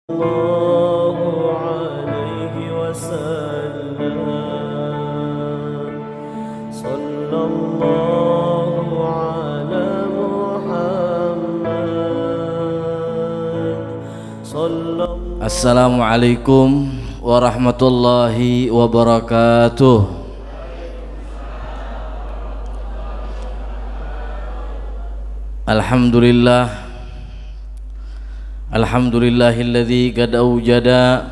الله عليه وسلم صلى الله على محمد صلى الله. Assalamualaikum warahmatullahi wabarakatuh. Alhamdulillah, alhamdulillahilladzi qad awjada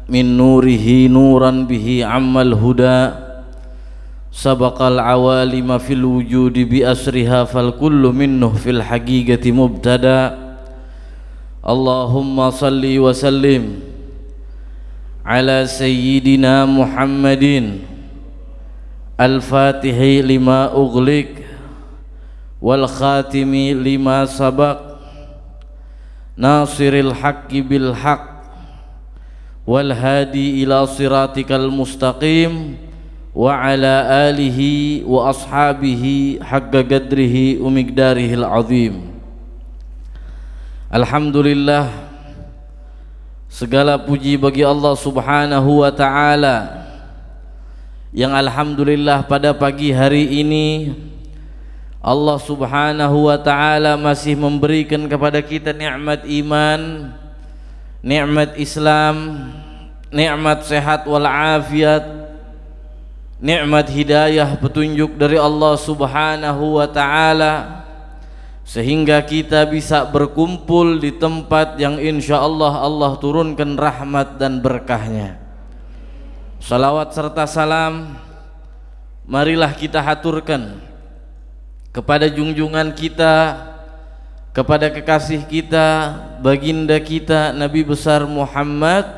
min nurihi nuran bihi ammal huda sabaqal awalima fil wujudi bi asriha fal kullu minhu fil haqiqati mubtada. Allahumma salli wa sallim ala sayyidina Muhammadin al-fatihi lima ughliq wal khatimi lima sabaq nasiril haqqi bil haqq wal hadi ila siratikal mustaqim wa ala alihi wa ashabihi haqqa qadrihi wa miqdarihil azim. Alhamdulillah, segala puji bagi Allah Subhanahu wa ta'ala yang alhamdulillah pada pagi hari ini Allah Subhanahu wa ta'ala masih memberikan kepada kita nikmat iman, nikmat Islam, nikmat sehat wal afiat, nikmat hidayah petunjuk dari Allah Subhanahu wa ta'ala, sehingga kita bisa berkumpul di tempat yang insya Allah Allah turunkan rahmat dan berkahnya. Salawat serta salam marilah kita haturkan kepada junjungan kita, kepada kekasih kita, baginda kita Nabi besar Muhammad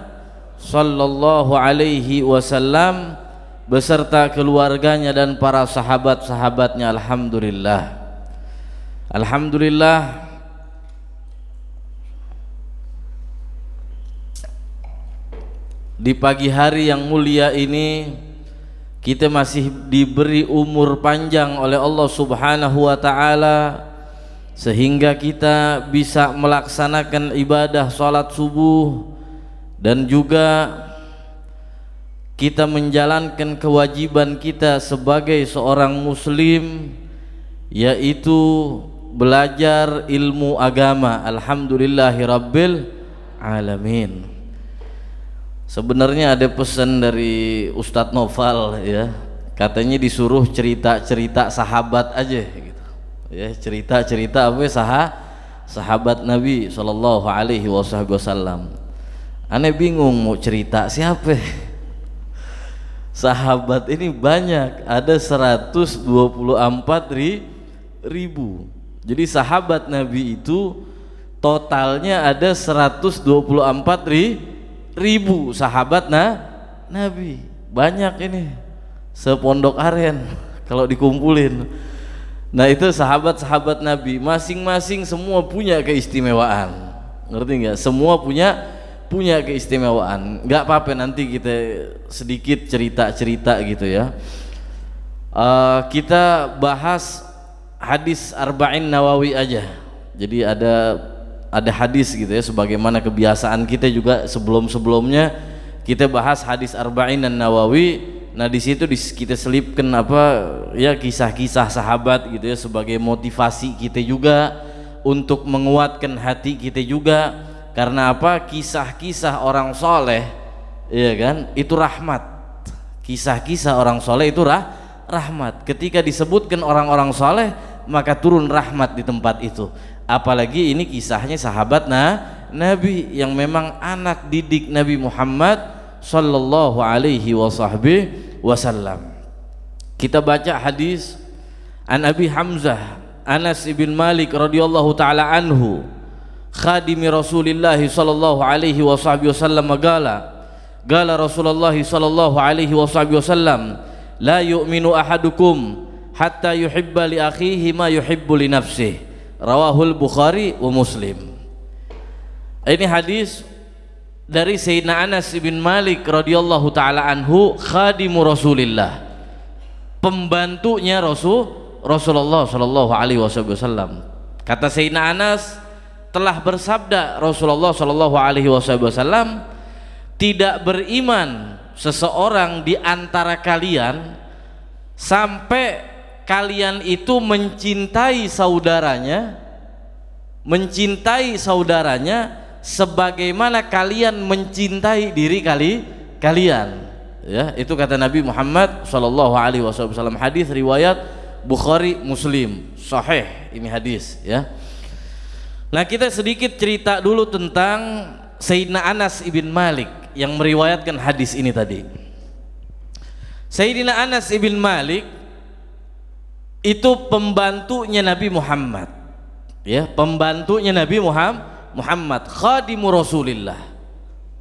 sallallahu alaihi wasallam beserta keluarganya dan para sahabat-sahabatnya. Alhamdulillah, alhamdulillah. Di pagi hari yang mulia ini kita masih diberi umur panjang oleh Allah Subhanahu wa ta'ala sehingga kita bisa melaksanakan ibadah salat subuh dan juga kita menjalankan kewajiban kita sebagai seorang muslim, yaitu belajar ilmu agama. Alhamdulillahirabbil alamin. Sebenarnya ada pesan dari Ustadz Noval, ya, katanya disuruh cerita-cerita sahabat aja gitu. Ya, cerita-cerita apa sahabat Nabi sallallahu alaihi wasallam. Aneh bingung mau cerita siapa. Sahabat ini banyak, ada 124.000. Jadi sahabat Nabi itu totalnya ada 124.000 sahabat Nabi. Banyak ini, sepondok aren kalau dikumpulin. Nah, itu sahabat-sahabat Nabi, masing-masing semua punya keistimewaan. Ngerti nggak? Semua punya keistimewaan. Nggak apa-apa, nanti kita sedikit cerita-cerita gitu ya. Kita bahas hadis Arba'in Nawawi aja. Jadi ada hadis gitu ya, sebagaimana kebiasaan kita juga sebelum-sebelumnya kita bahas hadis Arba'in Nawawi. Nah, di situ kita selipkan kisah-kisah sahabat gitu ya, sebagai motivasi kita juga untuk menguatkan hati kita juga. Karena apa? Kisah-kisah orang soleh, ya kan, itu rahmat. Kisah-kisah orang soleh itu rahmat. Ketika disebutkan orang-orang soleh, maka turun rahmat di tempat itu. Apalagi ini kisahnya sahabat Nabi yang memang anak didik Nabi Muhammad sallallahu alaihi wasallam. Kita baca hadis an Abi Hamzah Anas ibn Malik radhiyallahu taala anhu, khadimi Rasulillah sallallahu alaihi wasallam, qala Rasulullah sallallahu alaihi wasallam, la yu'minu ahadukum hatta yuhibba li akhihi ma yuhibbu li nafsihi. Rawahul Bukhari wa Muslim. Ini hadis dari Sayyidina Anas bin Malik radhiyallahu taala anhu, khadimu Rasulillah, pembantunya Rasulullah sallallahu alaihi wasallam. Kata Sayyidina Anas, telah bersabda Rasulullah Shallallahu Alaihi Wasallam, tidak beriman seseorang di antara kalian sampai kalian itu mencintai saudaranya sebagaimana kalian mencintai diri kalian. Ya, itu kata Nabi Muhammad Shallallahu Alaihi Wasallam. Hadis riwayat Bukhari Muslim, sahih ini hadis. Ya. Nah, kita sedikit cerita dulu tentang Sayyidina Anas ibn Malik yang meriwayatkan hadis ini tadi. Sayyidina Anas ibn Malik itu pembantunya Nabi Muhammad, ya, pembantunya Nabi Muhammad, khadimu Rasulillah,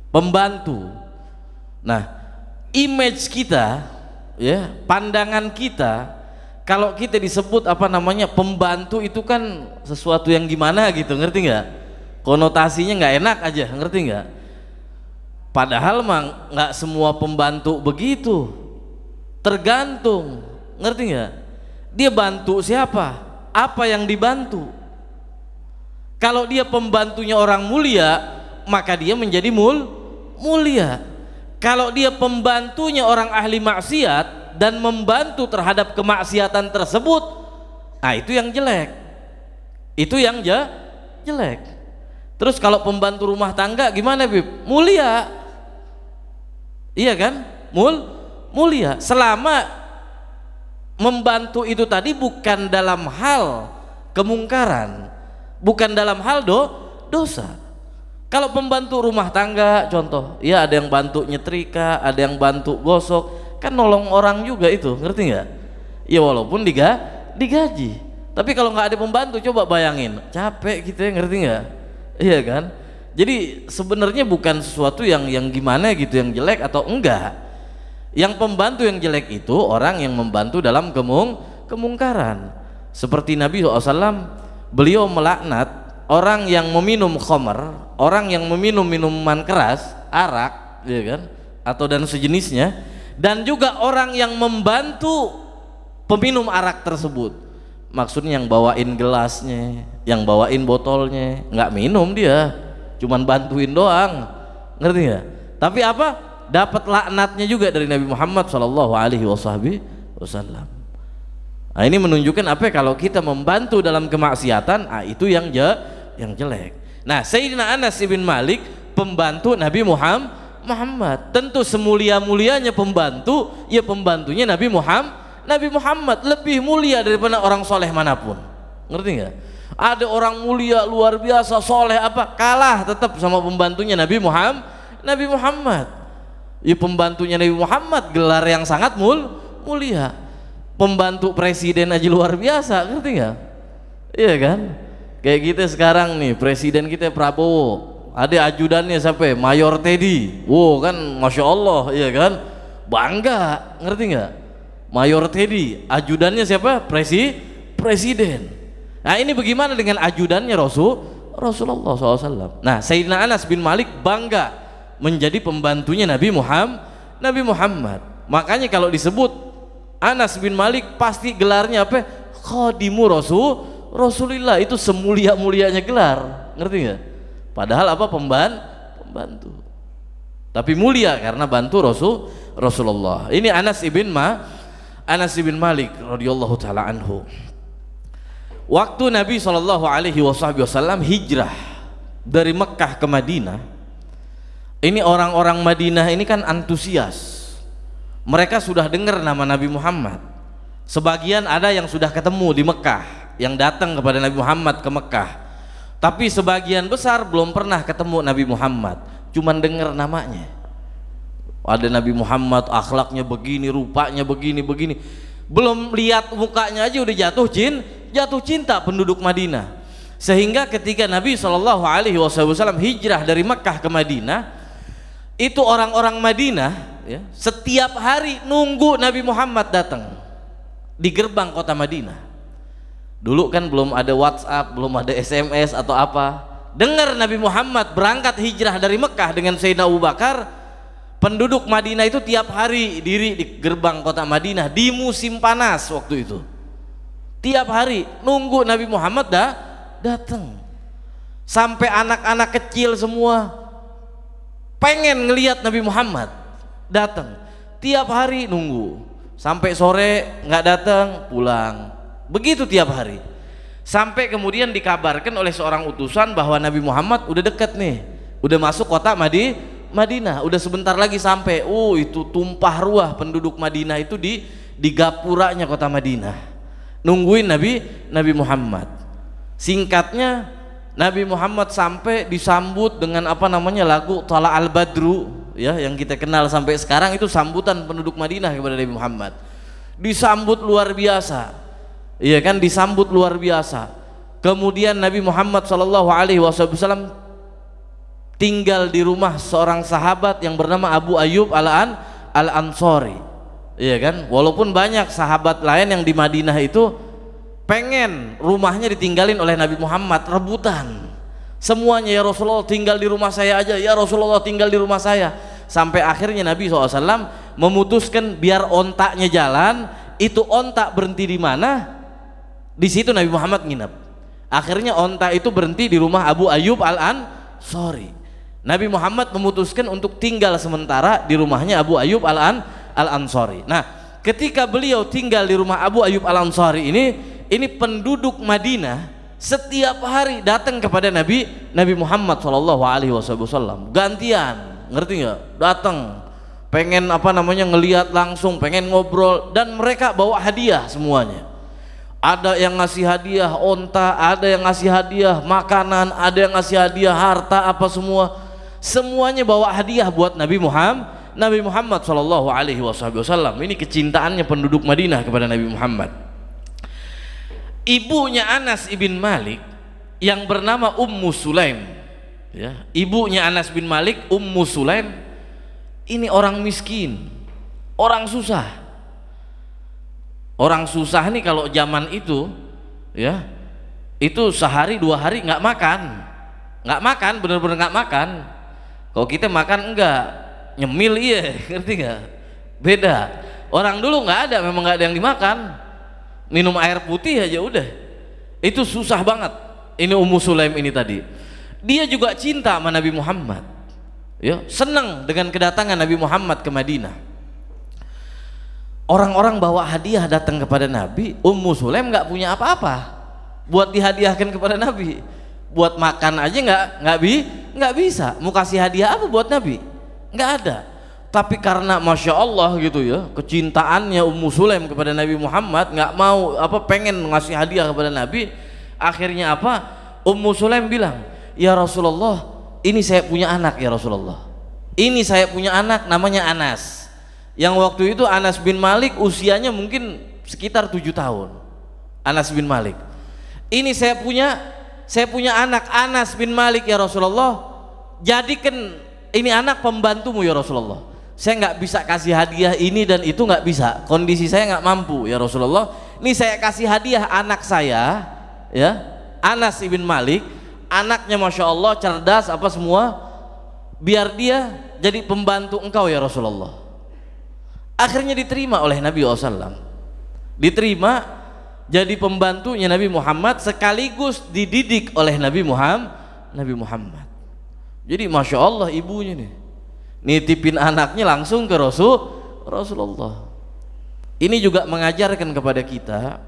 pembantu. Nah, image kita, ya, pandangan kita, kalau kita disebut apa namanya pembantu itu kan sesuatu yang gimana gitu, ngerti nggak? Konotasinya nggak enak aja, ngerti nggak? Padahal mah nggak semua pembantu begitu, tergantung, ngerti nggak? Dia bantu siapa? Apa yang dibantu? Kalau dia pembantunya orang mulia, maka dia menjadi mulia. Kalau dia pembantunya orang ahli maksiat dan membantu terhadap kemaksiatan tersebut, nah itu yang jelek. Itu yang jelek. Terus kalau pembantu rumah tangga gimana, Bib? Mulia. Iya kan? Mulia. Selama membantu itu tadi bukan dalam hal kemungkaran, bukan dalam hal dosa. Kalau pembantu rumah tangga contoh, ya ada yang bantu nyetrika, ada yang bantu gosok, kan nolong orang juga itu, ngerti nggak? Ya walaupun digaji, tapi kalau nggak ada pembantu coba bayangin, capek gitu ya, ngerti nggak? Iya kan? Jadi sebenarnya bukan sesuatu yang gimana gitu, yang jelek atau enggak. Yang pembantu yang jelek itu orang yang membantu dalam kemungkaran. Seperti Nabi SAW, beliau melaknat orang yang meminum khamr, orang yang meminum minuman keras, arak, ya kan, atau dan sejenisnya, dan juga orang yang membantu peminum arak tersebut. Maksudnya yang bawain gelasnya, yang bawain botolnya, nggak minum dia, cuman bantuin doang, ngerti nggak? Tapi apa? Dapat laknatnya juga dari Nabi Muhammad Shallallahu Alaihi Wasallam. Nah, ini menunjukkan apa? Kalau kita membantu dalam kemaksiatan, itu yang jelek. Nah, Sayyidina Anas ibn Malik pembantu Nabi Muhammad. Tentu semulia-mulianya pembantu, ya pembantunya Nabi Muhammad lebih mulia daripada orang soleh manapun. Ngerti nggak? Ada orang mulia luar biasa soleh apa kalah tetap sama pembantunya Nabi Muhammad. Ya pembantunya Nabi Muhammad gelar yang sangat mulia. Pembantu presiden aja luar biasa, ngerti nggak? Iya kan? Kayak kita sekarang nih, presiden kita Prabowo, ada ajudannya siapa? Mayor Teddy. Wow kan, masya Allah, iya kan? Bangga, ngerti nggak? Mayor Teddy, ajudannya siapa? Presiden. Nah ini bagaimana dengan ajudannya Rasulullah SAW? Nah, Sayyidina Anas bin Malik bangga menjadi pembantunya Nabi Muhammad. Makanya kalau disebut Anas bin Malik pasti gelarnya apa? Khadimu Rasulillah, itu semulia-mulianya gelar, ngerti nggak? Padahal apa? Pembantu. Tapi mulia karena bantu Rasulullah. Ini Anas ibn Malik radhiyallahu taala anhu. Waktu Nabi Shallallahu Alaihi Wasallam hijrah dari Mekah ke Madinah, ini orang-orang Madinah ini kan antusias. Mereka sudah dengar nama Nabi Muhammad. Sebagian ada yang sudah ketemu di Mekah, yang datang kepada Nabi Muhammad ke Mekah. Tapi sebagian besar belum pernah ketemu Nabi Muhammad, cuman dengar namanya. Ada Nabi Muhammad, akhlaknya begini, rupanya begini. Belum lihat mukanya aja udah jatuh cinta penduduk Madinah. Sehingga ketika Nabi Shallallahu Alaihi Wasallam hijrah dari Mekah ke Madinah, itu orang-orang Madinah ya, setiap hari nunggu Nabi Muhammad datang di gerbang kota Madinah. Dulu kan belum ada WhatsApp, belum ada SMS atau apa. Dengar Nabi Muhammad berangkat hijrah dari Mekah dengan Sayyidina Abu Bakar, penduduk Madinah itu tiap hari diri di gerbang kota Madinah di musim panas waktu itu. Tiap hari nunggu Nabi Muhammad datang. sampai anak-anak kecil semua pengen ngelihat Nabi Muhammad datang. Tiap hari nunggu sampai sore nggak datang, pulang. Begitu tiap hari. Sampai kemudian dikabarkan oleh seorang utusan bahwa Nabi Muhammad udah dekat nih, udah masuk kota Madinah, udah sebentar lagi sampai. Itu tumpah ruah penduduk Madinah itu di gapuranya kota Madinah nungguin Nabi Muhammad. Singkatnya, Nabi Muhammad sampai disambut dengan lagu Thala al-Badru ya, yang kita kenal sampai sekarang. Itu sambutan penduduk Madinah kepada Nabi Muhammad. Disambut luar biasa. Iya kan, disambut luar biasa. Kemudian Nabi Muhammad SAW tinggal di rumah seorang sahabat yang bernama Abu Ayyub al-Ansari. Iya kan, walaupun banyak sahabat lain yang di Madinah itu pengen rumahnya ditinggalin oleh Nabi Muhammad, rebutan semuanya, ya Rasulullah tinggal di rumah saya aja, ya Rasulullah tinggal di rumah saya. Sampai akhirnya Nabi SAW memutuskan biar ontaknya jalan. Itu ontak berhenti di mana, di situ Nabi Muhammad nginep. Akhirnya ontak itu berhenti di rumah Abu Ayyub al-Ansari. Nabi Muhammad memutuskan untuk tinggal sementara di rumahnya Abu Ayyub al-Ansari. Nah, ketika beliau tinggal di rumah Abu Ayyub al-Ansari ini penduduk Madinah setiap hari datang kepada Nabi Muhammad SAW gantian, ngerti nggak? Datang pengen ngelihat langsung, pengen ngobrol, dan mereka bawa hadiah semuanya. Ada yang ngasih hadiah onta, ada yang ngasih hadiah makanan, ada yang ngasih hadiah harta, semuanya bawa hadiah buat Nabi Muhammad SAW. Ini kecintaannya penduduk Madinah kepada Nabi Muhammad. Ibunya Anas ibn Malik yang bernama Ummu Sulaim ya, ibunya Anas bin Malik, Ummu Sulaim, ini orang miskin, orang susah. Orang susah nih kalau zaman itu ya, itu sehari 2 hari nggak makan, bener-bener nggak makan. Kalau kita makan enggak, nyemil, iya, ngerti nggak? Beda. Orang dulu nggak ada, memang nggak ada yang dimakan, minum air putih aja udah. Itu susah banget. Ini Ummu Sulaim ini tadi, dia juga cinta sama Nabi Muhammad ya, senang dengan kedatangan Nabi Muhammad ke Madinah. Orang-orang bawa hadiah datang kepada Nabi. Ummu Sulaim nggak punya apa-apa buat dihadiahkan kepada Nabi. Buat makan aja nggak bisa. Mau kasih hadiah apa buat Nabi? Nggak ada. Tapi karena Masya Allah gitu ya, kecintaannya Ummu Sulaim kepada Nabi Muhammad, nggak mau pengen ngasih hadiah kepada Nabi. Akhirnya Ummu Sulaim bilang, ya Rasulullah, ini saya punya anak ya Rasulullah. Ini saya punya anak namanya Anas. Yang waktu itu Anas bin Malik usianya mungkin sekitar 7 tahun. Anas bin Malik. Ini saya punya anak Anas bin Malik ya Rasulullah. Jadikan ini anak pembantumu ya Rasulullah. Saya nggak bisa kasih hadiah ini dan itu, nggak bisa, kondisi saya nggak mampu ya Rasulullah. Ini saya kasih hadiah anak saya ya, Anas ibn Malik. Anaknya Masya Allah cerdas semua, biar dia jadi pembantu engkau ya Rasulullah. Akhirnya diterima oleh Nabi SAW, diterima jadi pembantunya Nabi Muhammad, sekaligus dididik oleh Nabi Muhammad. Jadi Masya Allah ibunya nih nitipin anaknya langsung ke Rasulullah. Ini juga mengajarkan kepada kita,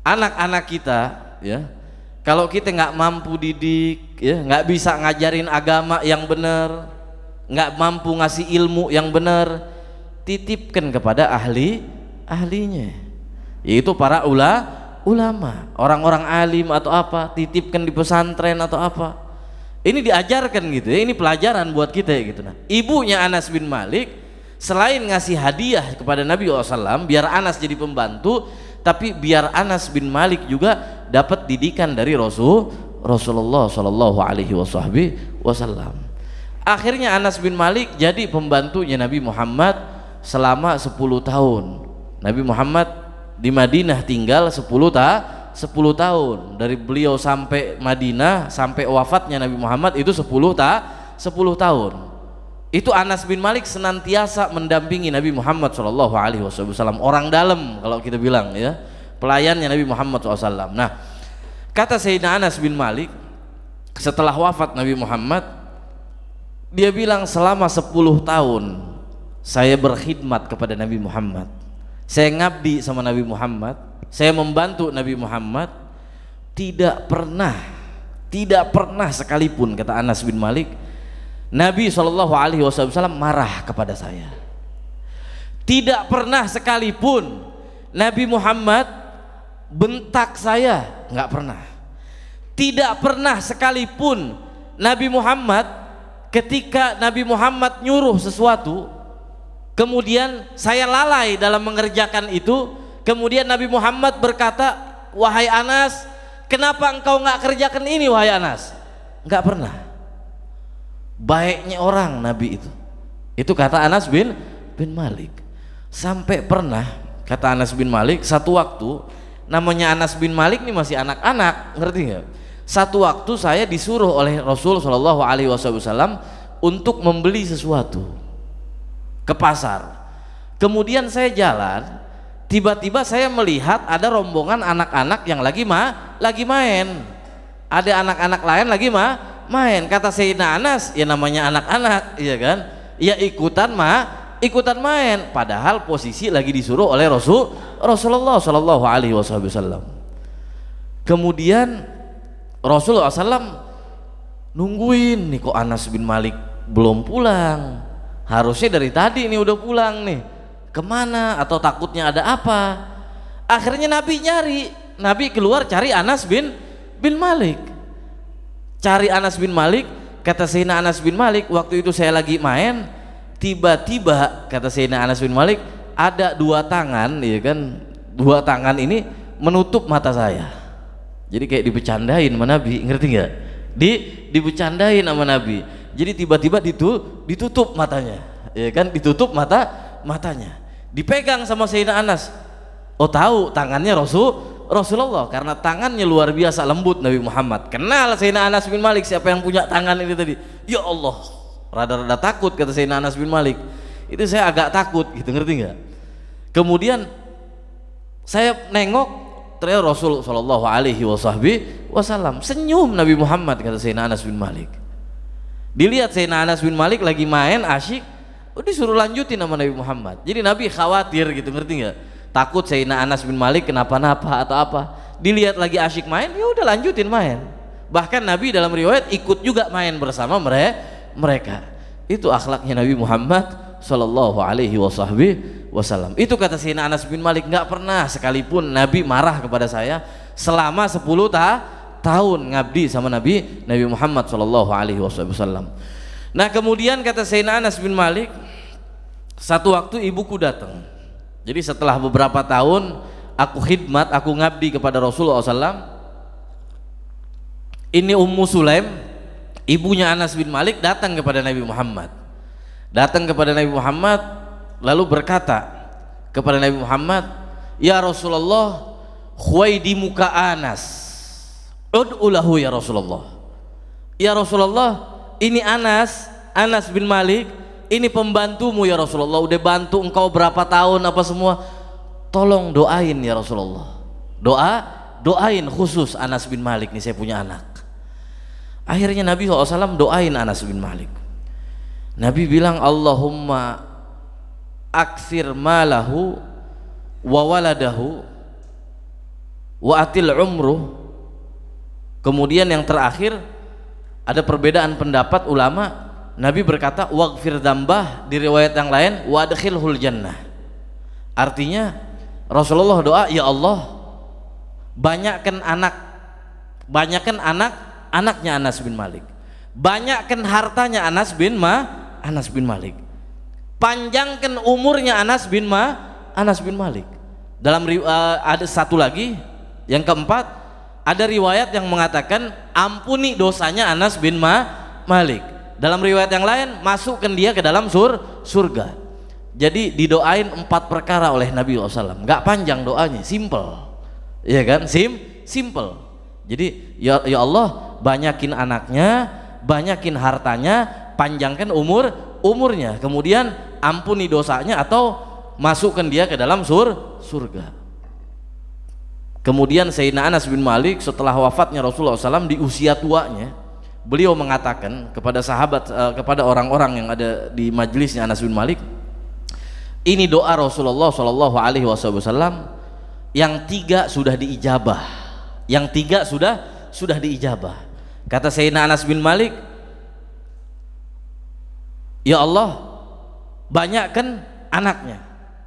anak-anak kita ya, kalau kita nggak mampu didik ya, nggak bisa ngajarin agama yang benar, nggak mampu ngasih ilmu yang benar, titipkan kepada ahlinya, yaitu para ulama, orang-orang alim atau titipkan di pesantren atau Ini diajarkan gitu ya, ini pelajaran buat kita gitu. Nah, ibunya Anas bin Malik selain ngasih hadiah kepada Nabi SAW biar Anas jadi pembantu, tapi biar Anas bin Malik juga dapat didikan dari Rasulullah SAW. Akhirnya Anas bin Malik jadi pembantunya Nabi Muhammad selama 10 tahun. Nabi Muhammad di Madinah tinggal 10 tahun. Dari beliau sampai Madinah sampai wafatnya Nabi Muhammad itu 10 tahun. Itu Anas bin Malik senantiasa mendampingi Nabi Muhammad SAW, orang dalam kalau kita bilang ya, pelayannya Nabi Muhammad SAW. Nah, kata Sayyidina Anas bin Malik, setelah wafat Nabi Muhammad, dia bilang selama 10 tahun saya berkhidmat kepada Nabi Muhammad, saya ngabdi sama Nabi Muhammad, saya membantu Nabi Muhammad, tidak pernah sekalipun, kata Anas bin Malik, Nabi SAW marah kepada saya. Tidak pernah sekalipun Nabi Muhammad bentak saya, nggak pernah. Tidak pernah sekalipun Nabi Muhammad, ketika Nabi Muhammad nyuruh sesuatu, kemudian saya lalai dalam mengerjakan itu, kemudian Nabi Muhammad berkata, wahai Anas, kenapa engkau nggak kerjakan ini wahai Anas? Nggak pernah. Baiknya orang Nabi itu kata Anas bin Malik. Sampai pernah, kata Anas bin Malik, satu waktu, namanya Anas bin Malik ini masih anak-anak, ngerti nggak? Satu waktu saya disuruh oleh Rasul Shallallahu Alaihi Wasallam untuk membeli sesuatu ke pasar. Kemudian saya jalan, tiba-tiba saya melihat ada rombongan anak-anak yang lagi main. Ada anak-anak lain lagi main. Kata Sayyidina Anas, ya namanya anak-anak, iya kan? Ya ikutan main. Padahal posisi lagi disuruh oleh Rasulullah Shallallahu Alaihi Wasallam. Kemudian Rasulullah SAW nungguin nih, kok Anas bin Malik belum pulang? Harusnya dari tadi nih udah pulang nih. Kemana? Atau takutnya ada apa? Akhirnya Nabi keluar cari Anas bin Malik. Cari Anas bin Malik, kata Sayyidina Anas bin Malik, waktu itu saya lagi main, tiba-tiba kata Sayyidina Anas bin Malik, ada 2 tangan, ya kan? 2 tangan ini menutup mata saya. Jadi kayak dibecandain sama Nabi, ngerti nggak? Dibecandain sama Nabi. Jadi tiba-tiba ditutup matanya, ya kan? Ditutup matanya. Dipegang sama Sayyidina Anas. Oh tahu tangannya Rasulullah, karena tangannya luar biasa lembut Nabi Muhammad. Kenal Sayyidina Anas bin Malik siapa yang punya tangan ini tadi. Ya Allah, rada-rada takut kata Sayyidina Anas bin Malik. Itu saya agak takut gitu, ngerti nggak? Kemudian saya nengok, ternyata Rasul Shallallahu Alaihi Wasallam senyum Nabi Muhammad, kata Sayyidina Anas bin Malik. Dilihat Sayyidina Anas bin Malik lagi main asyik, disuruh lanjutin sama Nabi Muhammad. Jadi Nabi khawatir gitu, ngerti nggak? Takut Sayyidina Anas bin Malik kenapa-napa atau apa. Dilihat lagi asyik main, ya udah lanjutin main. Bahkan Nabi dalam riwayat ikut juga main bersama mereka. Itu akhlaknya Nabi Muhammad Sallallahu Alaihi Wasallam. Itu kata Sayyidina Anas bin Malik, nggak pernah sekalipun Nabi marah kepada saya selama 10 tahun ngabdi sama Nabi Muhammad Sallallahu Alaihi Wasallam. Nah kemudian kata Sayyidina Anas bin Malik, satu waktu ibuku datang. Jadi setelah beberapa tahun aku khidmat, aku ngabdi kepada Rasulullah SAW, ini Ummu Sulaim, ibunya Anas bin Malik, datang kepada Nabi Muhammad. Lalu berkata kepada Nabi Muhammad, ya Rasulullah, khuwaidi muka Anas, ud'ulahu ya Rasulullah. Ya Rasulullah, ini Anas bin Malik, ini pembantumu ya Rasulullah, udah bantu engkau berapa tahun apa semua, tolong doain ya Rasulullah. Doain khusus Anas bin Malik nih, saya punya anak. Akhirnya Nabi SAW doain Anas bin Malik. Nabi bilang, Allahumma aksir malahu wa waladahu wa atil umruh. Kemudian yang terakhir ada perbedaan pendapat ulama. Nabi berkata waghfir dzambah, di riwayat yang lain wa adkhilhul jannah. Artinya Rasulullah doa, ya Allah banyakkan anaknya Anas bin Malik, banyakkan hartanya Anas bin Malik, panjangkan umurnya Anas bin Malik. Dalam ada satu lagi, yang keempat, ada riwayat yang mengatakan ampuni dosanya Anas bin Malik. Dalam riwayat yang lain, masukkan dia ke dalam surga. Jadi didoain 4 perkara oleh Nabi SAW. Nggak panjang doanya, simple, ya kan? Simple. Jadi ya Allah, banyakin anaknya, banyakin hartanya, panjangkan umurnya, kemudian ampuni dosanya atau masukkan dia ke dalam surga. Kemudian Sayyidina Anas bin Malik setelah wafatnya Rasulullah SAW di usia tuanya, beliau mengatakan kepada sahabat, kepada orang-orang yang ada di majelisnya Anas bin Malik, ini doa Rasulullah Shallallahu Alaihi Wasallam yang 3 sudah diijabah, yang 3 sudah diijabah. Kata Sayyidina Anas bin Malik, ya Allah, banyakkan anaknya.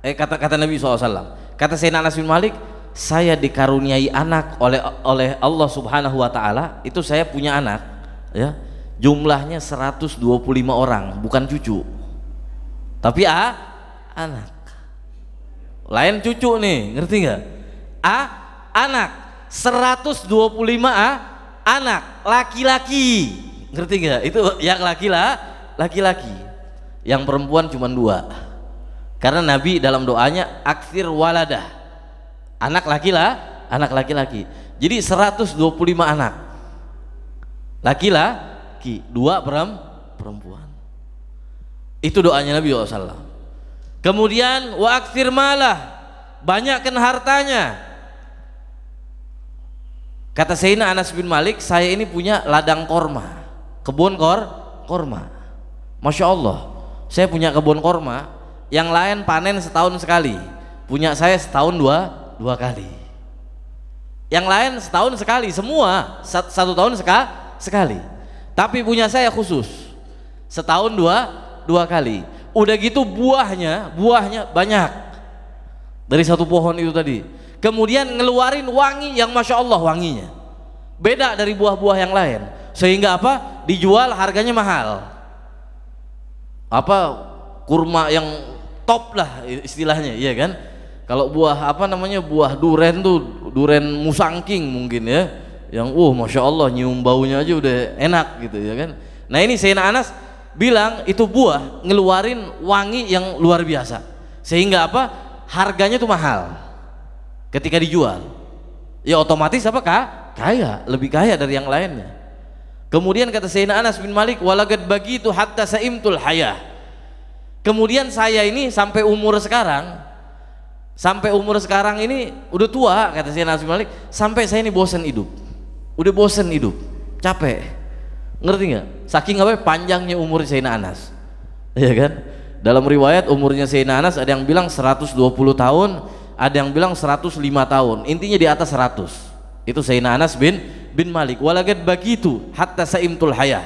Kata Nabi SAW, kata Sayyidina Anas bin Malik, saya dikaruniai anak oleh Allah Subhanahu Wa Taala. Itu saya punya anak, ya, jumlahnya 125 orang, bukan cucu, tapi anak. Lain cucu nih, ngerti nggak? Anak 125 anak laki-laki, ngerti nggak? Itu yang laki-laki, yang perempuan cuma 2. Karena Nabi dalam doanya aktsir waladah, anak laki-laki. Jadi 125 anak laki-laki, 2 perempuan. Itu doanya Nabi SAW. Kemudian wa aktsir malah, banyakkan hartanya. Kata Sayyidina Anas bin Malik, saya ini punya ladang korma, kebun korma. Masya Allah, saya punya kebun korma. Yang lain panen setahun sekali, punya saya setahun dua kali. Yang lain setahun sekali, semua 1 tahun sekali. Tapi punya saya khusus setahun dua kali. Udah gitu buahnya banyak dari satu pohon itu tadi. Kemudian ngeluarin wangi yang Masya Allah wanginya beda dari buah-buah yang lain, sehingga apa, dijual harganya mahal. Apa, kurma yang top lah istilahnya, iya kan? Kalau buah apa namanya, buah duren tuh, duren musangking mungkin ya, yang Masya Allah nyium baunya aja udah enak gitu ya kan. Nah ini Sayyidina Anas bilang itu buah ngeluarin wangi yang luar biasa, sehingga apa, harganya tuh mahal ketika dijual. Ya otomatis apa, kaya, lebih kaya dari yang lainnya. Kemudian kata Sayyidina Anas bin Malik, walagad bagitu hatta saimtul hayah. Kemudian saya ini sampai umur sekarang ini udah tua, kata Sayyidina Anas bin Malik, sampai saya ini bosan hidup, capek, ngerti nggak? Saking apa, panjangnya umur Sayyidina Anas, ya kan? Dalam riwayat umurnya Sayyidina Anas ada yang bilang 120 tahun, ada yang bilang 105 tahun, intinya di atas 100. Itu Sayyidina Anas bin Malik. Walagad bagitu hatta saimtul hayah,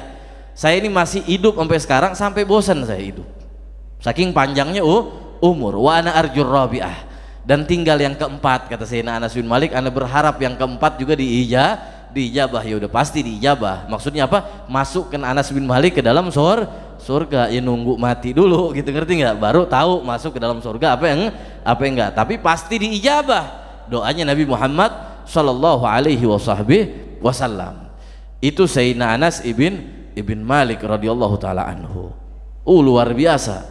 saya ini masih hidup sampai sekarang, sampai bosan saya hidup, saking panjangnya umur. Wa ana arjur rabi'ah, dan tinggal yang keempat, kata Sayyidina Anas bin Malik, ana berharap yang keempat juga diijabah. Ya udah pasti diijabah. Maksudnya apa? Masukkan Anas bin Malik ke dalam surga. Ya nunggu mati dulu gitu, ngerti nggak? Baru tahu masuk ke dalam surga apa yang enggak. Tapi pasti diijabah doanya Nabi Muhammad sallallahu alaihi wasallam. Itu Sayyidina Anas ibn Malik radhiyallahu taala anhu. Luar biasa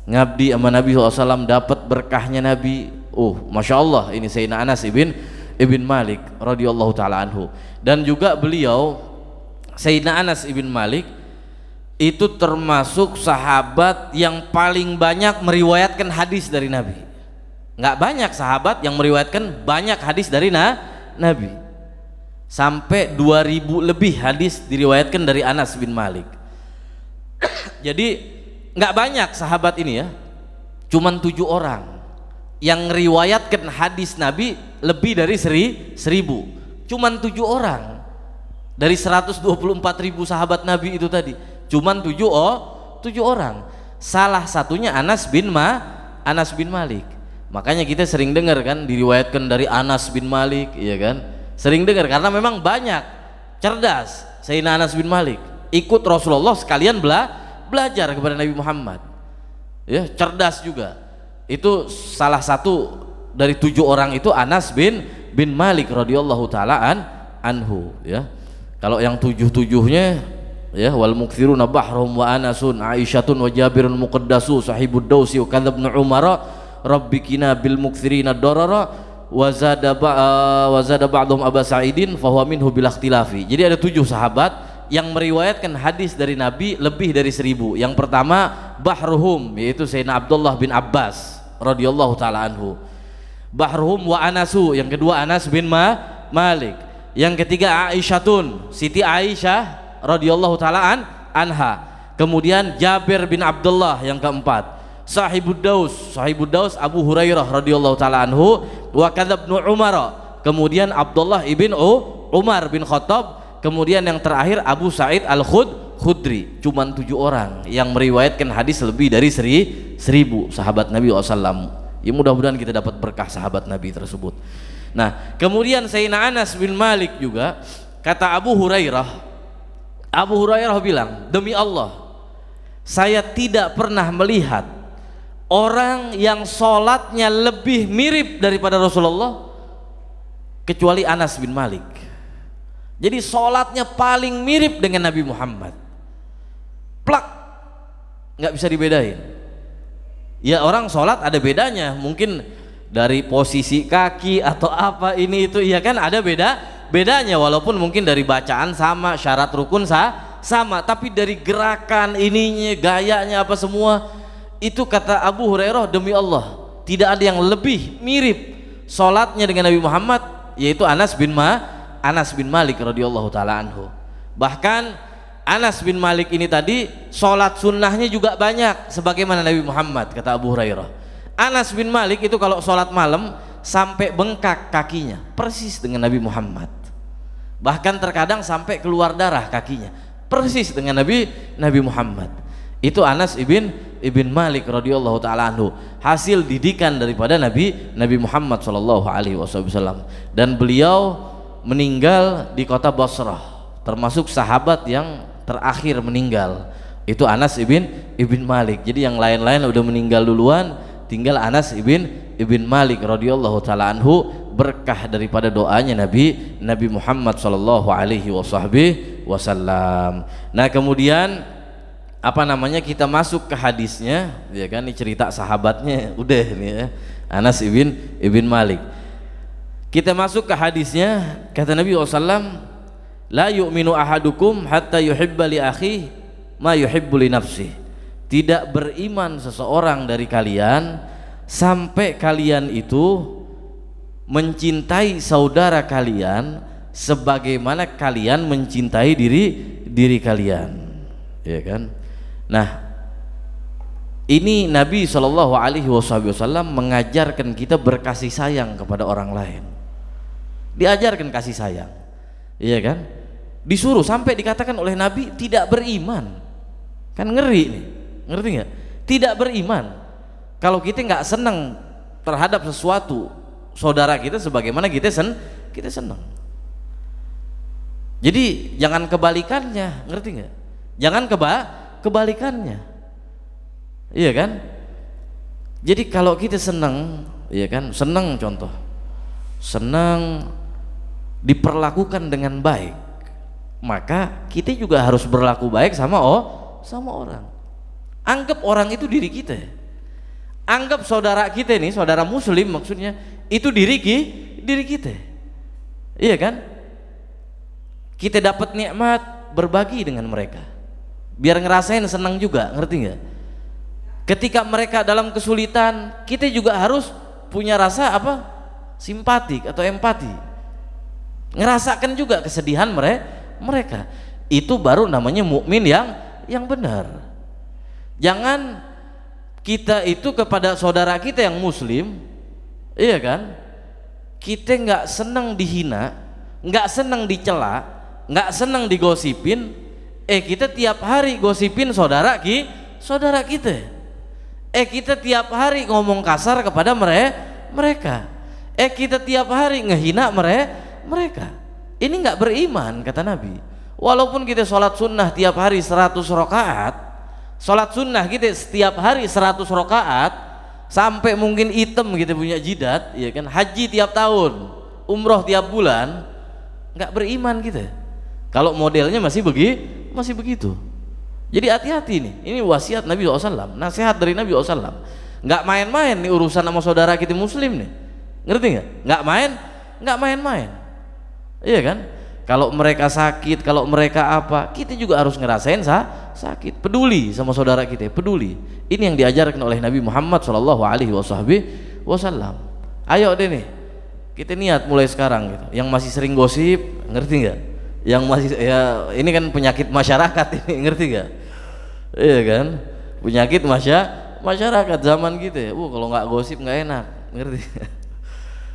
ngabdi sama Nabi SAW, dapat berkahnya Nabi. Masya Allah, ini Sayyidina Anas ibn Malik radhiyallahu taala anhu. Dan juga beliau Sayyidina Anas ibn Malik itu termasuk sahabat yang paling banyak meriwayatkan hadis dari Nabi. Nggak banyak sahabat yang meriwayatkan banyak hadis dari Nabi, sampai 2000 lebih hadis diriwayatkan dari Anas bin Malik. Jadi nggak banyak sahabat ini ya, cuman 7 orang yang meriwayatkan hadis Nabi lebih dari 1000. Cuman 7 orang dari 124.000 sahabat Nabi itu tadi, cuman 7 orang. Salah satunya Anas bin Malik. Makanya kita sering dengar kan diriwayatkan dari Anas bin Malik, iya kan? Sering dengar karena memang banyak, cerdas Sayyidina Anas bin Malik, ikut Rasulullah sekalian belajar kepada Nabi Muhammad, ya, cerdas juga. Itu salah satu dari 7 orang itu Anas bin Malik radhiyallahu taala anhu, ya. Kalau yang 7-7-nya ya, wal mukthiruna bahrum wa Anasun Aisyatun wa Jabirun muqaddasu sahibud dausi wa kadzabnu Umara rabbikina bil mukthirina darara wa zada ba'dhum Aba Sa'idin fa huwa minhu bil ikhtilafi. Jadi ada 7 sahabat yang meriwayatkan hadis dari Nabi lebih dari 1000. Yang pertama bahruhum, yaitu Sayyidina Abdullah bin Abbas radhiyallahu taala anhu. Bahruhum wa Anasu, yang kedua Anas bin Malik. Yang ketiga Aisyatun, Siti Aisyah radhiyallahu taala anha. Kemudian Jabir bin Abdullah yang keempat, Sahibud Daus Abu Hurairah radhiyallahu taala anhu, wa kadzab Ibnu Umar. Kemudian Abdullah ibn Umar bin Khattab. Kemudian yang terakhir Abu Sa'id Al-Khudri. Cuman 7 orang yang meriwayatkan hadis lebih dari 1000 sahabat Nabi SAW. Ya mudah-mudahan kita dapat berkah sahabat Nabi tersebut. Nah, kemudian Sayyidina Anas bin Malik juga, kata Abu Hurairah bilang, demi Allah, saya tidak pernah melihat orang yang sholatnya lebih mirip daripada Rasulullah kecuali Anas bin Malik. Jadi sholatnya paling mirip dengan Nabi Muhammad, plak, nggak bisa dibedain. Ya orang sholat ada bedanya, mungkin dari posisi kaki atau apa ini itu, ya kan ada bedanya, walaupun mungkin dari bacaan sama, syarat rukun sama, tapi dari gerakan ininya, gayanya apa semua itu, kata Abu Hurairah, demi Allah tidak ada yang lebih mirip sholatnya dengan Nabi Muhammad, yaitu Anas bin Malik radhiyallahu taala anhu. Bahkan Anas bin Malik ini tadi sholat sunnahnya juga banyak sebagaimana Nabi Muhammad, kata Abu Hurairah. Anas bin Malik itu kalau sholat malam sampai bengkak kakinya persis dengan Nabi Muhammad, bahkan terkadang sampai keluar darah kakinya persis dengan Nabi Muhammad. Itu Anas ibn Malik radhiyallahu taala anhu, hasil didikan daripada Nabi Muhammad sallallahu alaihi wasallam. Dan beliau meninggal di kota Basrah, termasuk sahabat yang terakhir meninggal itu Anas ibn Malik. Jadi yang lain-lain udah meninggal duluan, tinggal Anas ibn Malik radhiyallahu taala anhu, berkah daripada doanya Nabi Muhammad sallallahu alaihi wasallam. Nah, kemudian kita masuk ke hadisnya, ya kan, ini cerita sahabatnya udah nih ya, Anas ibn Malik. Kita masuk ke hadisnya, kata Nabi SAW, la yu'minu ahadukum hatta yuhibba li akhi ma yuhibbu li nafsih. Tidak beriman seseorang dari kalian sampai kalian itu mencintai saudara kalian sebagaimana kalian mencintai diri kalian, ya kan? Nah, ini Nabi Shallallahu Alaihi Wasallam mengajarkan kita berkasih sayang kepada orang lain. Diajarkan kasih sayang, iya kan? Disuruh, sampai dikatakan oleh Nabi tidak beriman, kan ngeri nih, ngerti nggak? Tidak beriman kalau kita nggak senang terhadap sesuatu saudara kita sebagaimana kita senang. Jadi jangan kebalikannya, ngerti nggak? Jangan kebalikannya, iya kan? Jadi kalau kita senang, iya kan, senang, contoh senang diperlakukan dengan baik, maka kita juga harus berlaku baik sama orang. Anggap orang itu diri kita, anggap saudara kita ini, saudara muslim maksudnya, itu diri kita, iya kan? Kita dapat nikmat, berbagi dengan mereka biar ngerasain senang juga, ngerti nggak? Ketika mereka dalam kesulitan, kita juga harus punya rasa apa? Simpatik atau empati, ngerasakan juga kesedihan mereka. Itu baru namanya mukmin yang benar. Jangan kita itu kepada saudara kita yang muslim, iya kan, kita nggak senang dihina, nggak senang dicela, nggak senang digosipin, kita tiap hari gosipin saudara kita, kita tiap hari ngomong kasar kepada mereka, kita tiap hari ngehina mereka. Ini nggak beriman, kata Nabi. Walaupun kita sholat sunnah tiap hari 100 rakaat, sholat sunnah kita setiap hari 100 rakaat, sampai mungkin hitam kita punya jidat, ya kan, haji tiap tahun, umroh tiap bulan, nggak beriman kita kalau modelnya masih begitu. Jadi hati-hati nih, ini wasiat Nabi SAW, nasihat dari Nabi SAW. Nggak main-main nih urusan sama saudara kita muslim nih, ngerti nggak? Nggak main-main, iya kan? Kalau mereka sakit, kalau mereka apa, kita juga harus ngerasain sakit, peduli sama saudara kita, peduli. Ini yang diajarkan oleh Nabi Muhammad SAW. Ayo deh nih, kita niat mulai sekarang gitu. Yang masih sering gosip, ngerti nggak? yang masih ya ini kan penyakit masyarakat ini, ngerti gak? Iya kan, penyakit masyarakat zaman kita. Kalau nggak gosip nggak enak, ngerti?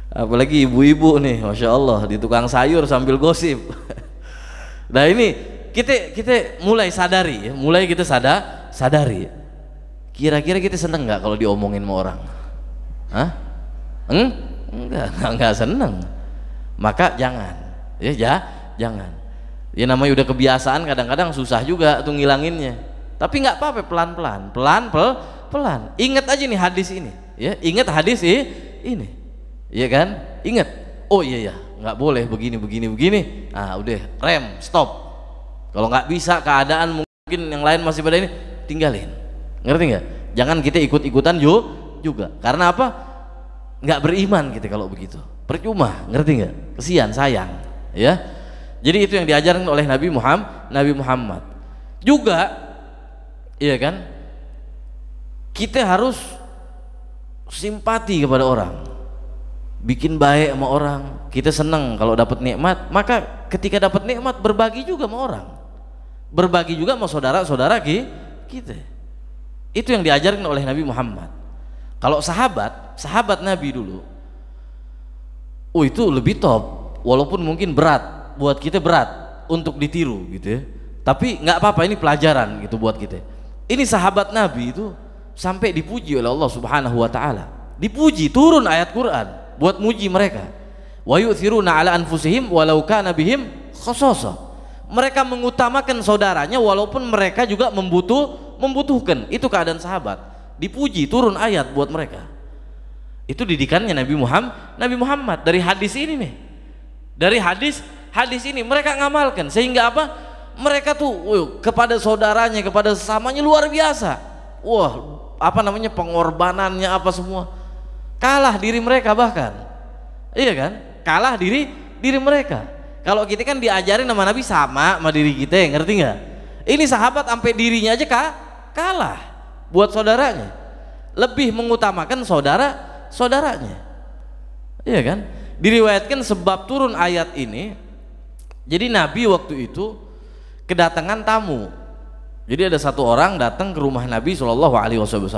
Apalagi ibu-ibu nih, masya Allah, di tukang sayur sambil gosip. Nah ini kita mulai sadari, mulai kita sadari. Kira-kira kita seneng nggak kalau diomongin sama orang? Hah? Enggak seneng. Maka jangan, jangan. Ya namanya udah kebiasaan, kadang-kadang susah juga tuh ngilanginnya. Tapi nggak apa-apa, pelan. Ingat aja nih hadis ini, ya. Ingat hadis ini, iya kan? Ingat. Oh iya ya, nggak boleh begini. Udah rem, stop. Kalau nggak bisa keadaan mungkin yang lain masih pada ini, tinggalin. Ngerti nggak? Jangan kita ikut-ikutan juga. Karena apa? Nggak beriman kita kalau begitu. Percuma, ngerti nggak? Kesian, sayang, ya. Jadi itu yang diajarkan oleh Nabi Muhammad. Juga, iya kan? Kita harus simpati kepada orang, bikin baik sama orang. Kita senang kalau dapat nikmat, maka ketika dapat nikmat berbagi juga sama orang, berbagi juga sama saudara-saudara kita. Itu yang diajarkan oleh Nabi Muhammad. Kalau sahabat Nabi dulu, itu lebih top, walaupun mungkin berat buat kita, berat untuk ditiru gitu ya. Tapi nggak apa-apa, ini pelajaran gitu buat kita. Ini sahabat Nabi itu sampai dipuji oleh Allah Subhanahu wa taala. Dipuji, turun ayat Quran buat muji mereka. Wa yu'thiruna ala anfusihim walau kana bihim khasasah. Mereka mengutamakan saudaranya walaupun mereka juga membutuhkan. Itu keadaan sahabat. Dipuji, turun ayat buat mereka. Itu didikannya Nabi Muhammad dari hadis ini nih. Dari hadis ini mereka ngamalkan, sehingga apa? Mereka tuh kepada saudaranya, kepada sesamanya luar biasa. Pengorbanannya apa semua. Kalah diri mereka bahkan. Iya kan? Kalah diri mereka. Kalau kita kan diajarin sama Nabi sama diri kita, ngerti nggak? Ini sahabat sampai dirinya aja kalah buat saudaranya. Lebih mengutamakan saudaranya. Iya kan? Diriwayatkan sebab turun ayat ini. Jadi Nabi waktu itu kedatangan tamu. Jadi ada satu orang datang ke rumah Nabi SAW.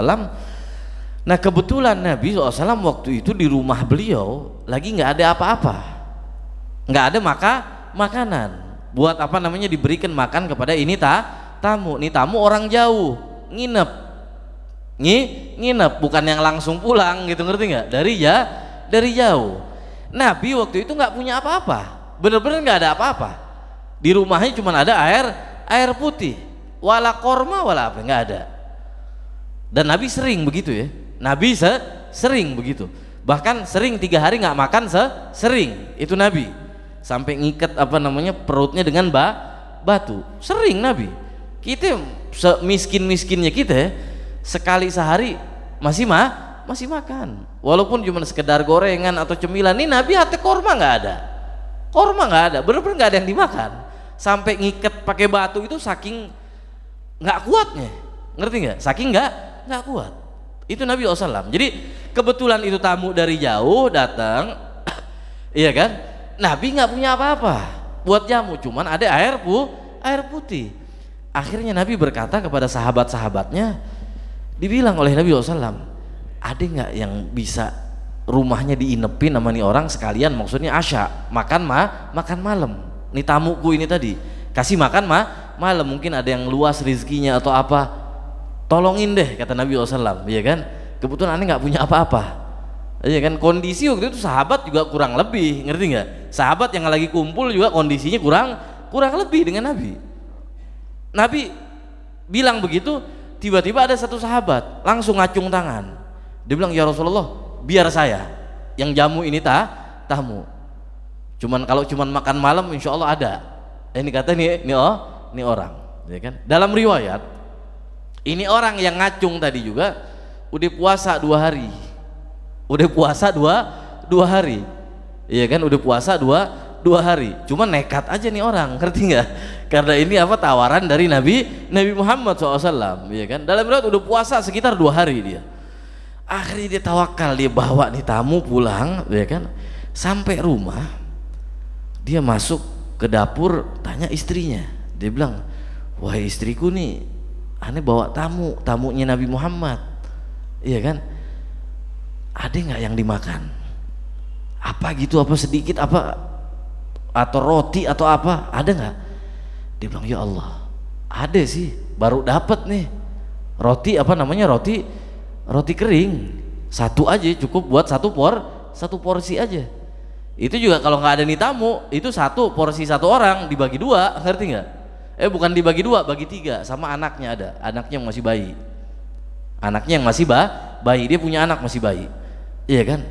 Nah kebetulan Nabi SAW waktu itu di rumah beliau lagi nggak ada apa-apa, nggak ada makanan. Buat diberikan makan kepada ini tamu. Ini tamu orang jauh, nginep, bukan yang langsung pulang gitu, ngerti nggak? Dari jauh. Nabi waktu itu nggak punya apa-apa. Bener-bener nggak ada apa-apa. Di rumahnya cuma ada air putih, wala korma wala apa, nggak ada. Dan Nabi sering begitu ya. Nabi sering begitu. Bahkan sering 3 hari nggak makan sering itu Nabi. Sampai ngikat perutnya dengan batu. Sering Nabi. Kita semiskin-miskinnya kita sekali sehari masih makan. Walaupun cuma sekedar gorengan atau cemilan. Ini Nabi hati korma nggak ada. Bener-bener nggak ada yang dimakan. Sampai ngikat pakai batu itu saking nggak kuatnya, ngerti nggak? Saking nggak kuat. Itu Nabi SAW. Jadi kebetulan itu tamu dari jauh datang, iya kan? Nabi nggak punya apa-apa buat jamu, cuman ada air putih. Akhirnya Nabi berkata kepada sahabat-sahabatnya, dibilang oleh Nabi SAW, ada nggak yang bisa rumahnya diinepin sama nih orang sekalian, maksudnya asya, makan malam. Nih tamuku ini tadi kasih makan malam, mungkin ada yang luas rizkinya atau apa, tolongin deh, kata Nabi SAW, iya kan? Kebetulan aneh nggak punya apa-apa, iya kan? Kondisi waktu itu sahabat juga kurang lebih, ngerti nggak? Sahabat yang lagi kumpul juga kondisinya kurang lebih dengan Nabi. Nabi bilang begitu, tiba-tiba ada satu sahabat langsung ngacung tangan, dia bilang, ya Rasulullah, biar saya yang jamu ini tamu. Kalau makan malam insya Allah ada. Ini kata ini orang, ya kan? Dalam riwayat ini orang yang ngacung tadi juga udah puasa 2 hari. Dua hari, iya kan? Udah puasa dua hari. Cuma nekat aja nih orang, ngerti nggak? Karena ini tawaran dari Nabi Muhammad SAW, ya kan? Dalam riwayat udah puasa sekitar 2 hari dia. Akhirnya dia tawakal, dia bawa nih tamu pulang, ya kan? Sampai rumah dia masuk ke dapur, tanya istrinya. Dia bilang, wahai istriku nih, aneh bawa tamunya Nabi Muhammad, iya kan, ada nggak yang dimakan? Apa gitu, apa sedikit, apa atau roti atau apa, ada nggak? Dia bilang, ya Allah, ada sih, baru dapat nih roti, apa namanya, roti kering, satu aja cukup buat satu porsi aja. Itu juga kalau nggak ada nih tamu, itu satu porsi satu orang dibagi dua, ngerti nggak? Bukan dibagi dua, bagi tiga, sama anaknya ada, anaknya yang masih bayi, bayi, dia punya anak masih bayi, iya kan?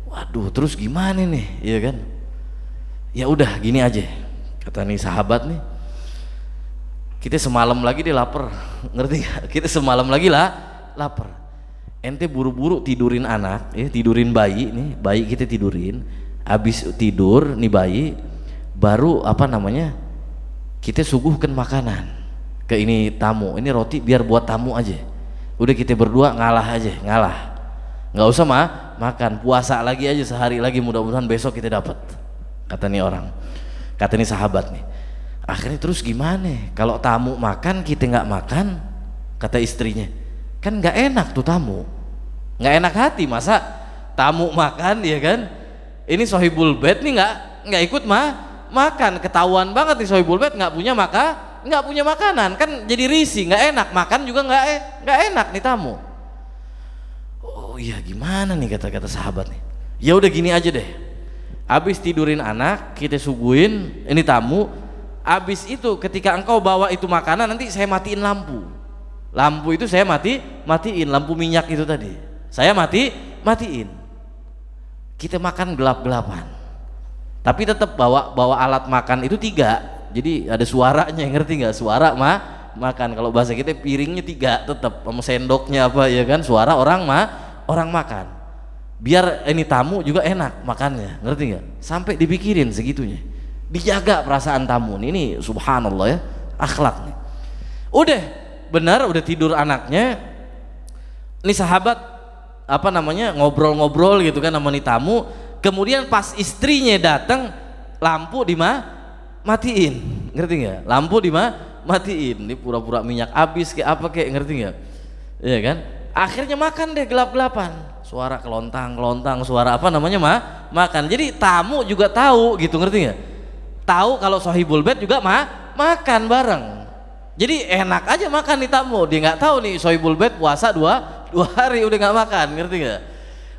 Waduh, terus gimana nih, iya kan? Ya udah gini aja, kata nih sahabat nih, kita semalam lagi dia lapar, ngerti nggak? Kita semalam lagi lah lapar, ente buru-buru tidurin anak, ya, tidurin bayi nih, bayi kita tidurin, habis tidur nih bayi, baru apa namanya, kita suguhkan makanan ke ini tamu, ini roti biar buat tamu aja, udah kita berdua ngalah aja, nggak usah makan, puasa lagi aja sehari lagi, mudah-mudahan besok kita dapat, kata nih orang, kata nih sahabat nih. Akhirnya terus gimana kalau tamu makan kita nggak makan, kata istrinya, kan nggak enak tuh tamu, nggak enak hati, masa tamu makan, ya kan, ini sohibul bait nih nggak ikut makan, ketahuan banget nih sohibul bait nggak punya makanan, kan jadi risih, nggak enak, makan juga nggak enak nih tamu. Oh iya, gimana nih, kata sahabat nih, ya udah gini aja deh, habis tidurin anak kita suguhin ini tamu, habis itu ketika engkau bawa itu makanan nanti saya matiin lampu itu saya matiin lampu minyak itu tadi saya matiin, kita makan gelap-gelapan, tapi tetap bawa alat makan itu 3, jadi ada suaranya, ngerti nggak? Suara makan, kalau bahasa kita piringnya 3 tetap, sama sendoknya apa, ya kan, suara orang makan, biar ini tamu juga enak makannya, ngerti nggak? Sampai dipikirin segitunya, dijaga perasaan tamu ini subhanallah ya, akhlak nih. Udah benar, udah tidur anaknya, ini sahabat apa namanya, ngobrol-ngobrol gitu kan sama nih tamu. Kemudian pas istrinya datang, lampu dimatiin, ngerti nggak? Lampu dimatiin, ini pura-pura minyak habis kayak apa kayak, ngerti nggak? Iya kan? Akhirnya makan deh gelap-gelapan, suara kelontang, suara apa namanya makan. Jadi tamu juga tahu gitu, ngerti nggak? Tahu kalau sohibul bait juga makan bareng. Jadi enak aja makan nih tamu, dia nggak tahu nih sohibul bait puasa dua hari udah nggak makan, ngerti nggak?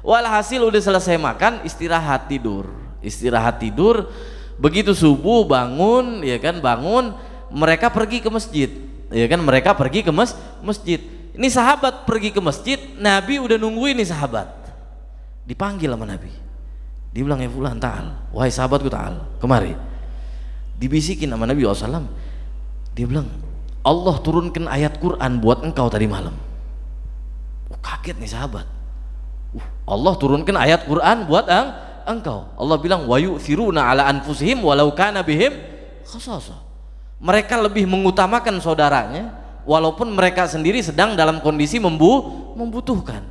Walhasil udah selesai makan, istirahat tidur, begitu subuh bangun, ya kan, mereka pergi ke masjid, ya kan, mereka pergi ke masjid. Ini sahabat pergi ke masjid, Nabi udah nungguin nih sahabat, dipanggil sama Nabi, dibilang, ya fulan ta'al, wahai sahabatku ta'al, kemari. Dibisikin sama Nabi SAW, dia bilang, Allah turunkan ayat Quran buat engkau tadi malam. Kaget nih sahabat, Allah turunkan ayat Quran buat engkau. Allah bilang, wa yu'thiruna ala anfusihim walau kana bihim khasasah. Mereka lebih mengutamakan saudaranya walaupun mereka sendiri sedang dalam kondisi membutuhkan.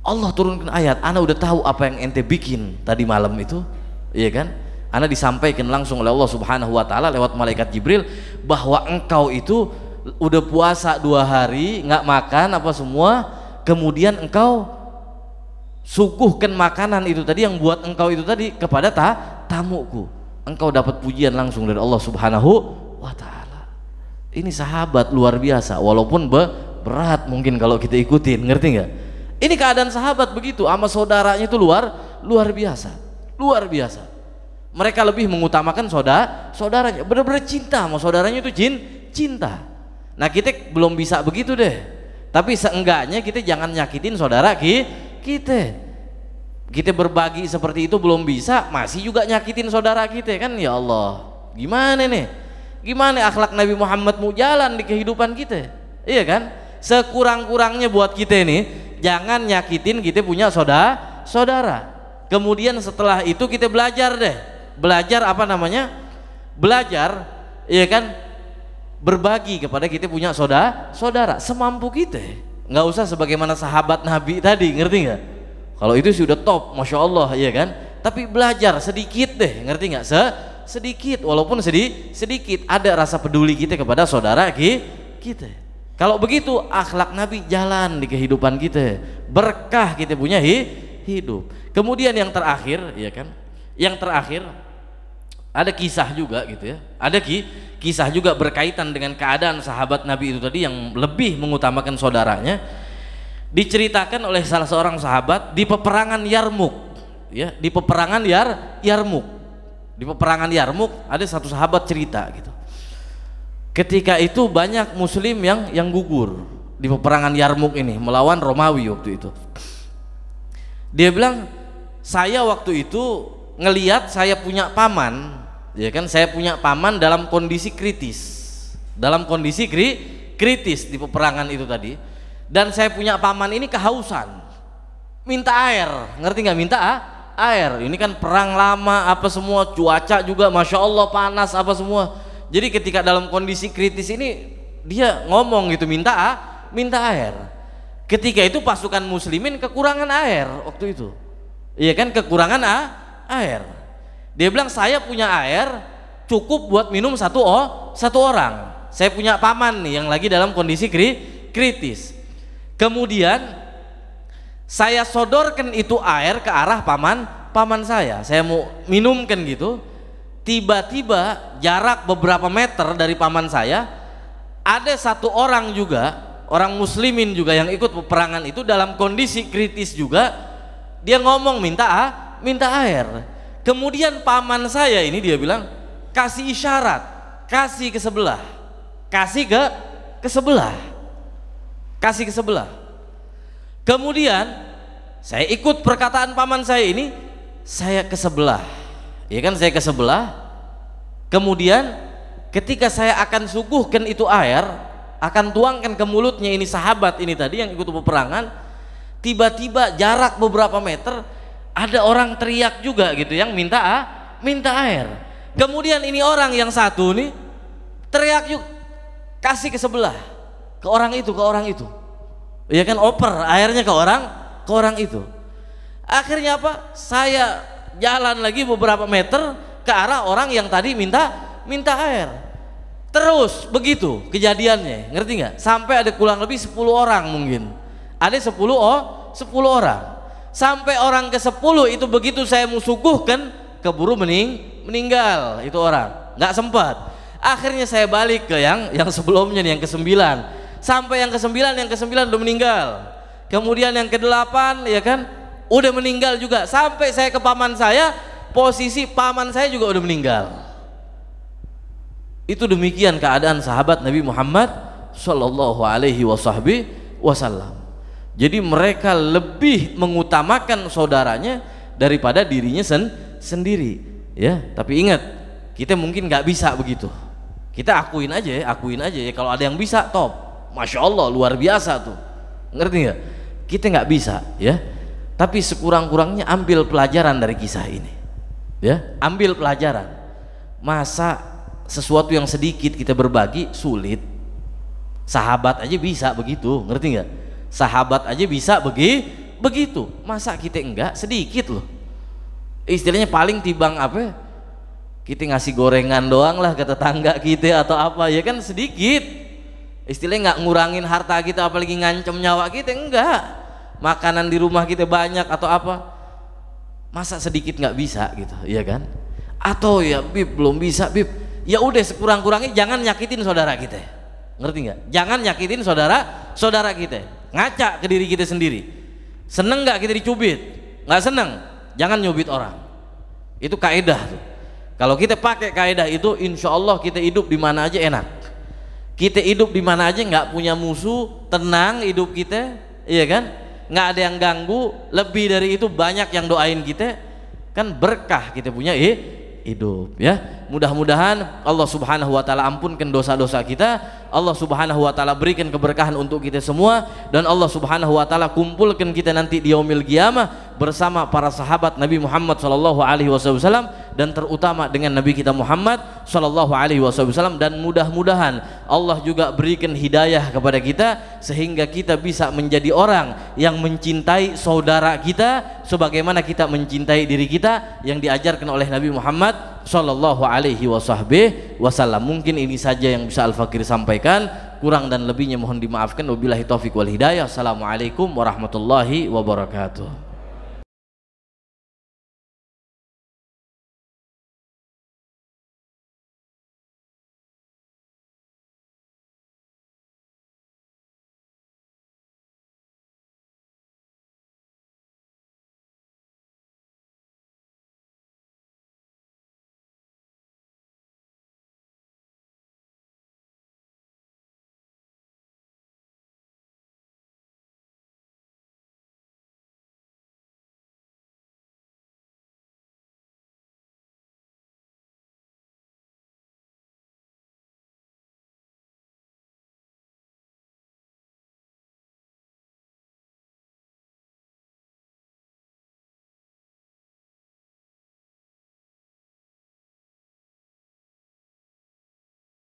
Allah turunkan ayat, ana udah tahu apa yang ente bikin tadi malam itu, iya kan? Ana disampaikan langsung oleh Allah Subhanahu wa taala lewat malaikat Jibril bahwa engkau itu udah puasa 2 hari nggak makan apa semua, kemudian engkau suguhkan makanan itu tadi yang buat engkau itu tadi kepada tamuku, engkau dapat pujian langsung dari Allah Subhanahu wa taala. Ini sahabat luar biasa, walaupun berat mungkin kalau kita ikutin, ngerti nggak? Ini keadaan sahabat begitu, sama saudaranya itu luar biasa. Mereka lebih mengutamakan saudaranya, benar-benar cinta sama saudaranya itu cinta. Nah kita belum bisa begitu deh, tapi seenggaknya kita jangan nyakitin saudara kita. Kita berbagi seperti itu belum bisa, masih juga nyakitin saudara kita kan, ya Allah. Gimana nih? Gimana akhlak Nabi Muhammad mau jalan di kehidupan kita? Iya kan? Sekurang-kurangnya buat kita nih, jangan nyakitin kita punya saudara. Kemudian setelah itu kita belajar deh. Belajar apa namanya? Belajar, iya kan? Berbagi kepada kita punya saudara semampu kita. Nggak usah sebagaimana sahabat Nabi tadi, ngerti nggak? Kalau itu sudah top, masya Allah, iya kan? Tapi belajar sedikit deh, ngerti nggak? sedikit, walaupun sedikit ada rasa peduli kita kepada saudara kita. Kalau begitu akhlak Nabi jalan di kehidupan kita, berkah kita punya hidup. Kemudian yang terakhir, ya kan? Yang terakhir ada kisah juga gitu ya. Ada kisah juga berkaitan dengan keadaan sahabat Nabi itu tadi yang lebih mengutamakan saudaranya. Diceritakan oleh salah seorang sahabat di peperangan Yarmuk, ya, di peperangan Yarmuk. Di peperangan Yarmuk ada satu sahabat cerita gitu. Ketika itu banyak muslim yang gugur di peperangan Yarmuk ini melawan Romawi waktu itu. Dia bilang, saya waktu itu ngelihat saya punya paman, ya kan, saya punya paman dalam kondisi kritis. Dalam kondisi kritis di peperangan itu tadi. Dan saya punya paman ini kehausan, minta air, ngerti nggak? Minta air. Ini kan perang lama apa semua, cuaca juga masya Allah panas apa semua. Jadi ketika dalam kondisi kritis ini dia ngomong gitu, minta air. Ketika itu pasukan muslimin kekurangan air waktu itu, iya kan, kekurangan air. Dia bilang, saya punya air cukup buat minum satu orang. Saya punya paman nih yang lagi dalam kondisi kritis. Kemudian saya sodorkan itu air ke arah paman saya mau minumkan gitu. Tiba-tiba jarak beberapa meter dari paman saya ada satu orang juga, orang muslimin juga yang ikut peperangan itu dalam kondisi kritis juga. Dia ngomong minta air. Kemudian paman saya ini, dia bilang, kasih isyarat, kasih ke sebelah, kasih ke sebelah. Kemudian saya ikut perkataan paman saya ini, saya ke sebelah, ya kan, saya ke sebelah. Kemudian ketika saya akan suguhkan itu air, akan tuangkan ke mulutnya ini sahabat ini tadi yang ikut peperangan, tiba-tiba jarak beberapa meter ada orang teriak juga gitu yang minta air. Kemudian ini orang yang satu nih teriak juga, kasih ke sebelah, ke orang itu, ya kan, oper airnya ke orang itu. Akhirnya apa? Saya jalan lagi beberapa meter ke arah orang yang tadi minta air. Terus begitu kejadiannya, ngerti nggak? Sampai ada kurang lebih 10 orang mungkin. Ada 10 orang. Sampai orang ke-10 itu begitu saya mau suguhkan, keburu meninggal itu orang, nggak sempat. Akhirnya saya balik ke yang sebelumnya nih, yang ke-9. Sampai yang ke-9 udah meninggal. Kemudian yang ke-8, ya kan, udah meninggal juga. Sampai saya ke paman saya, posisi paman saya juga udah meninggal. Itu demikian keadaan sahabat Nabi Muhammad sallallahu alaihi wasallam. Jadi mereka lebih mengutamakan saudaranya daripada dirinya sendiri, ya. Tapi ingat, kita mungkin nggak bisa begitu. Kita akuin aja ya. Kalau ada yang bisa, top, masya Allah, luar biasa tuh, ngerti nggak? Kita nggak bisa, ya. Tapi sekurang-kurangnya ambil pelajaran dari kisah ini, ya. Ambil pelajaran. Masa sesuatu yang sedikit kita berbagi sulit? Sahabat aja bisa begitu, ngerti nggak? Sahabat aja bisa begitu. Masa kita enggak? Sedikit loh. Istilahnya paling tibang apa? Kita ngasih gorengan doang lah ke tetangga kita atau apa, ya kan, sedikit. Istilahnya nggak ngurangin harta kita, apalagi ngancem nyawa kita, enggak. Makanan di rumah kita banyak atau apa, masa sedikit nggak bisa gitu, ya kan? Atau ya Bib, belum bisa Bib, ya udah sekurang-kurangnya jangan nyakitin saudara kita, ngerti nggak? Jangan nyakitin saudara kita. Ngaca ke diri kita sendiri. Seneng nggak kita dicubit? Nggak seneng, jangan nyubit orang. Itu kaidah tuh. Kalau kita pakai kaidah itu, insya Allah kita hidup di mana aja enak. Kita hidup di mana aja nggak punya musuh, tenang hidup kita, iya kan? Nggak ada yang ganggu. Lebih dari itu banyak yang doain kita, kan berkah kita punya hidup, ya. Mudah-mudahan Allah Subhanahu wa taala ampunkan dosa-dosa kita, Allah Subhanahu wa taala berikan keberkahan untuk kita semua, dan Allah Subhanahu wa taala kumpulkan kita nanti di yaumil qiyamah bersama para sahabat Nabi Muhammad sallallahu alaihi wasallam, dan terutama dengan Nabi kita Muhammad sallallahu alaihi wasallam. Dan mudah-mudahan Allah juga berikan hidayah kepada kita sehingga kita bisa menjadi orang yang mencintai saudara kita sebagaimana kita mencintai diri kita, yang diajarkan oleh Nabi Muhammad sallallahu alaihi wasallam. Mungkin ini saja yang bisa Al-Fakir sampaikan, kurang dan lebihnya mohon dimaafkan. Wabillahi taufiq wal hidayah. Assalamualaikum warahmatullahi wabarakatuh.